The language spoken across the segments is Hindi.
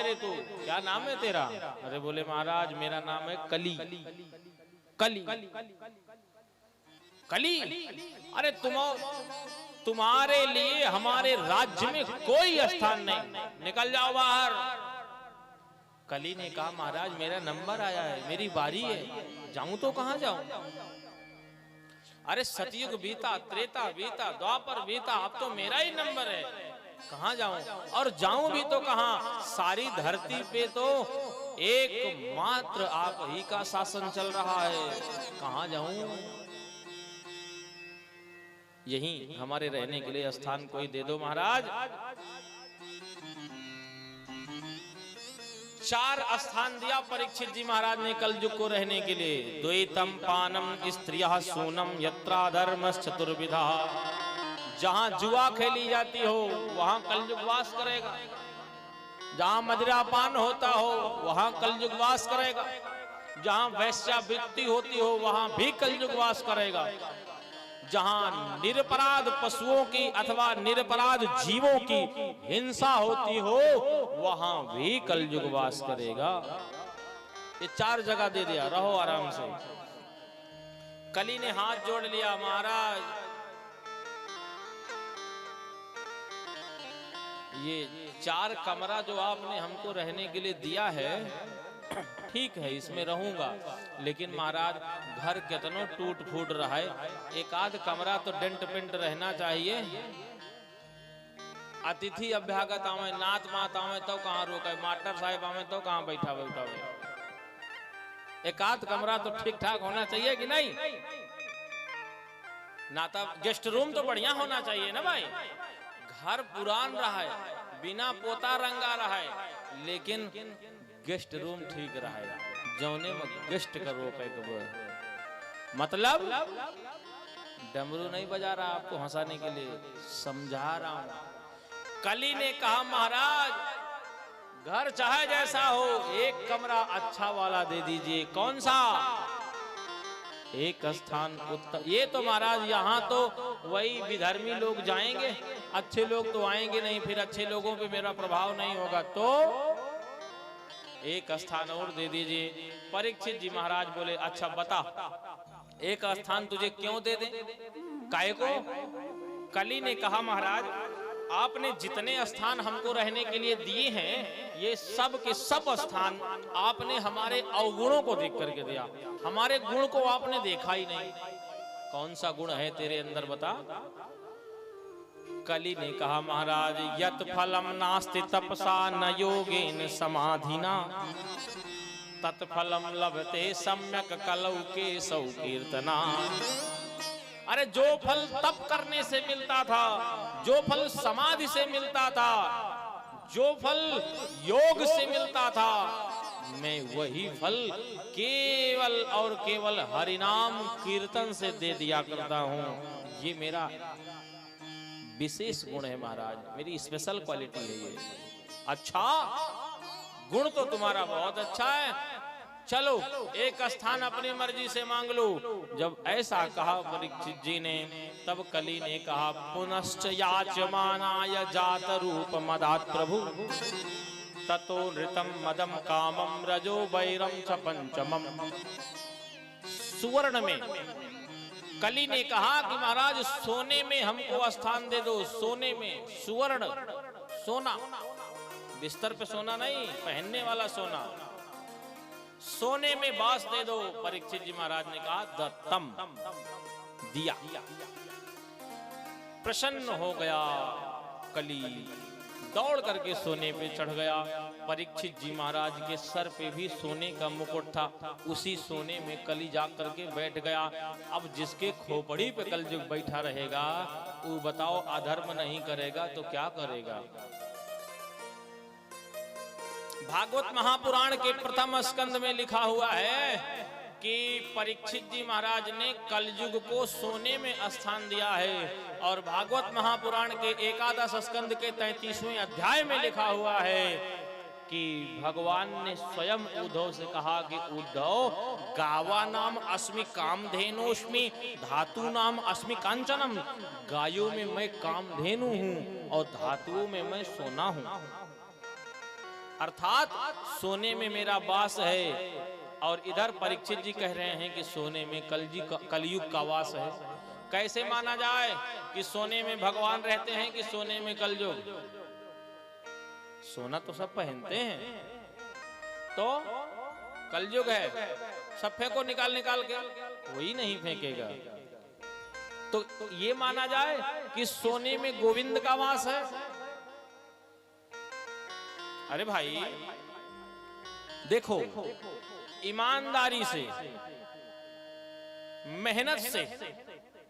मेरे तो, क्या नाम है तेरा? अरे बोले महाराज मेरा नाम है कली। कली कली? अरे तुम्हारे लिए हमारे राज्य में कोई स्थान नहीं, निकल जाओ बाहर। कली ने कहा महाराज मेरा नंबर आया है, मेरी बारी है, जाऊं तो कहां जाऊं? अरे सतयुग बीता, त्रेता बीता, द्वापर बीता, अब तो मेरा ही नंबर है, कहां जाऊं? और जाऊं भी तो कहां? सारी धरती पे तो एकमात्र आप ही का शासन चल रहा है, कहां जाऊं? यहीं हमारे रहने के लिए स्थान कोई दे दो महाराज। 4 स्थान दिया परीक्षित जी महाराज ने कलयुग को रहने के लिए। द्वैतम पानम स्त्रियः सूनम यत्रा धर्मश्च चतुर्विधा। जहां जुआ खेली जाती हो वहां कलयुग वास करेगा, जहां मदिरापान होता हो वहां कलयुग वास करेगा, जहां वैश्यावृत्ति होती हो वहां भी कलयुग वास करेगा, जहां निरपराध पशुओं की अथवा निरपराध जीवों की हिंसा होती हो वहां भी कलयुग वास करेगा। ये 4 जगह दे दिया, रहो आराम से। कली ने हाथ जोड़ लिया, महाराज ये 4 कमरा जो आपने हमको रहने के लिए दिया है ठीक है, इसमें रहूंगा, लेकिन महाराज घर कितनो टूट फूट रहा है, एक आध कमरा तो डेंट पेंट रहना चाहिए। अतिथि अभ्यागत आवे, नात मात आवे तो कहाँ रोके, मास्टर साहब आवे तो कहाँ बैठा बैठा, एक आध कमरा तो ठीक ठाक होना चाहिए कि नहीं? नाता गेस्ट रूम तो बढ़िया होना चाहिए ना भाई। घर पुरान रहा है, बिना पोता रंगा रहा है, लेकिन गेस्ट रूम ठीक रहा है, जौने में गेस्ट का रोपे मतलब डमरू नहीं बजा रहा आपको हंसाने के लिए, समझा रहा हूं। कली ने कहा महाराज घर चाहे जैसा हो, एक कमरा अच्छा वाला दे दीजिए। कौन सा? एक स्थान उत्तम। ये तो महाराज यहाँ तो वही विधर्मी लोग जाएंगे, अच्छे लोग तो आएंगे नहीं, फिर अच्छे लोगों पे मेरा प्रभाव नहीं होगा, तो एक स्थान और दे दीजिए। परीक्षित जी महाराज बोले अच्छा बता, एक स्थान तुझे क्यों दे दें, काहे को? कली ने कहा महाराज आपने जितने स्थान हमको रहने के लिए दिए हैं, ये सब के सब स्थान आपने हमारे अवगुणों को देख करके दिया, हमारे गुण को आपने देखा ही नहीं। कौन सा गुण है तेरे अंदर बता? कली ने कहा महाराज यत फलम नास्ति तपसा न योगेन समाधिना तत्फलम लभते सम्यक कलौ के सौ कीर्तना। अरे जो फल तप करने से मिलता था, जो फल समाधि से मिलता था, जो फल योग से मिलता था, मैं वही फल केवल और केवल हरिनाम कीर्तन से दे दिया करता हूं। ये मेरा विशेष गुण है महाराज, मेरी स्पेशल क्वालिटी है ये। अच्छा, गुण तो तुम्हारा बहुत अच्छा है, चलो एक स्थान अपनी मर्जी से मांग लो। जब ऐसा कहा परीक्षित जी ने, तब कली ने कहा पुनश्च याचमानाय जात रूप मदात् प्रभु ततो नृतम मदम कामम रजो वैरम च पंचमम। सुवर्ण में कली ने कहा कि महाराज सोने में हमको स्थान दे दो, सोने में, सुवर्ण सोना, बिस्तर पे सोना नहीं, पहनने वाला सोना, सोने में बास दे दो। परीक्षित जी महाराज ने कहा दत्तम, दिया। प्रसन्न हो गया कली, दौड़ करके सोने पे चढ़ गया। परीक्षित जी महाराज के सर पे भी सोने का मुकुट था, उसी सोने में कली जा करके बैठ गया। अब जिसके खोपड़ी पे कलयुग बैठा रहेगा, वो बताओ अधर्म नहीं करेगा तो क्या करेगा? भागवत महापुराण के प्रथम स्कंद में लिखा हुआ है कि परीक्षित जी महाराज ने कलयुग को सोने में स्थान दिया है, और भागवत महापुराण के एकादश स्कंद के 33वें अध्याय में लिखा हुआ है कि भगवान ने स्वयं उद्धव से कहा कि उद्धव गावा नाम अस्मि कामधेनुष्मि धातु नाम अस्मि कांचनम। गायों में मैं कामधेनु हूँ और धातुओं में मैं सोना हूँ। अर्थात सोने में मेरा वास है। और इधर परीक्षित जी कह रहे हैं कि सोने में कलयुग का वास है। कैसे माना जाए कि सोने में भगवान रहते हैं कि सोने में कलयुग? सोना तो सब पहनते हैं, तो कलयुग है, सब फेंको निकाल निकाल के, कोई नहीं फेंकेगा। तो ये माना जाए कि सोने में गोविंद का वास है। अरे भाई देखो, ईमानदारी से, मेहनत से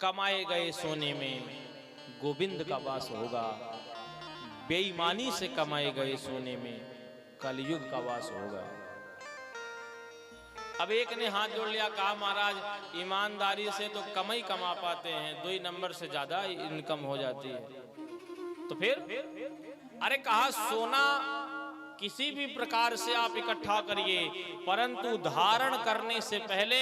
कमाए गए सोने में गोविंद का वास होगा, बेईमानी से कमाए गए सोने में कलयुग का वास होगा। अब एक ने हाथ जोड़ लिया, कहा महाराज ईमानदारी से तो कम ही कमा पाते हैं, 2 नंबर से ज्यादा इनकम हो जाती है। तो फिर अरे कहा सोना किसी भी प्रकार से आप इकट्ठा करिए, परंतु धारण करने से पहले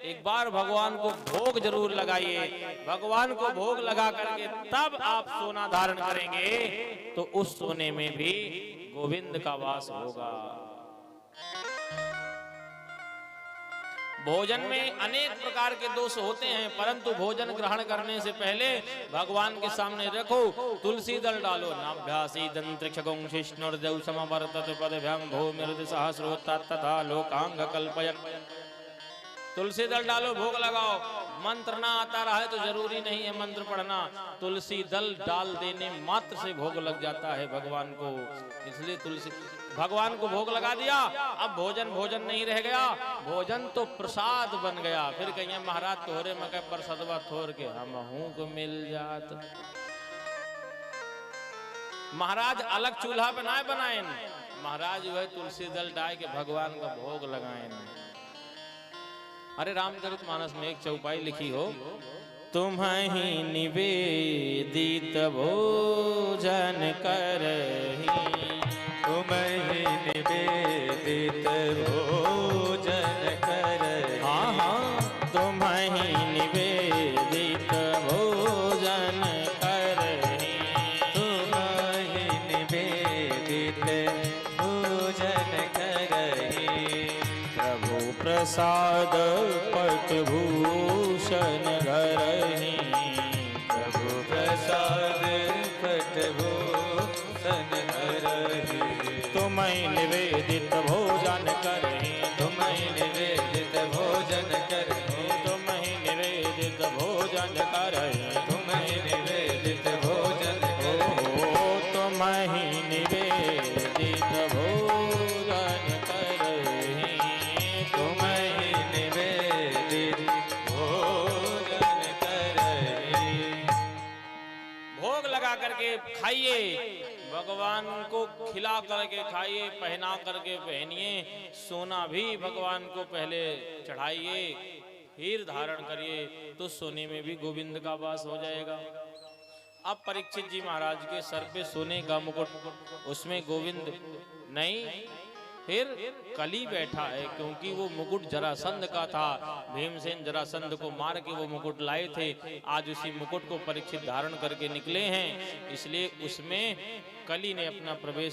एक बार भगवान को भोग जरूर लगाइए। भगवान को भोग लगा करके तब आप सोना धारण करेंगे तो उस सोने में भी गोविंद का वास होगा। भोजन में अनेक प्रकार के दोष होते हैं, परंतु भोजन ग्रहण करने से पहले भगवान के सामने रखो, तुलसी दल डालो। नाभ्यासी दंत्रिक्षगुं शिष्णुर्देव समवर्तत पदभ्यं भूमिर्द सहस्रोत्तत तथा लोकांग कल्पयत्। तुलसी दल डालो, भोग लगाओ। मंत्र ना आता रहा है तो जरूरी नहीं है मंत्र पढ़ना, तुलसी दल डाल देने मात्र से भोग लग जाता है भगवान को। इसलिए तुलसी भगवान को भोग लगा दिया, अब भोजन नहीं रह गया, भोजन तो प्रसाद बन गया। फिर कहिए महाराज तोहरे में कह प्रसादवा थोर के हमहू को मिल जात। महाराज अलग चूल्हा बनाए महाराज वह तुलसी दल डाल के भगवान का भोग लगाए। अरे रामचरितमानस में एक चौपाई लिखी हो, तुम्हीं निवेदित भोजन करहि, तुम्हीं निवेदित भोजन करहि। हाँ हाँ, तुम्हीं निवेदित भोजन करहि, तुम्हीं निवेदित भोजन करहि। प्रभु प्रसाद पटभूषण धरहि, प्रभु प्रसाद पटभूषण धरहि। तुम्हीं निवेदित भोजन करहि, तुम्हीं निवेदित भोजन करहि। तुम्हीं निवेदित भोजन करहि, तुम्हीं निवेदित भोजन करहि। तुम्हीं निवेदित भोजन करहि, तुम्हीं निवेदित भोजन करहि। भोग लगा करके खाइए, भगवान को खिला करके खाइए, पहना करके पहनिए। सोना भी भगवान को पहले चढ़ाइए, हीर धारण करिए, तो सोने में भी गोविंद का वास हो जाएगा। अब परीक्षित जी महाराज के सर पे सोने का मुकुट, उसमें गोविंद नहीं, फिर कली बैठा है, क्योंकि वो मुकुट जरासंध का था। भीमसेन जरासंध को मार के वो मुकुट लाए थे, आज उसी मुकुट को परीक्षित धारण करके निकले हैं, इसलिए उसमें कली ने अपना प्रवेश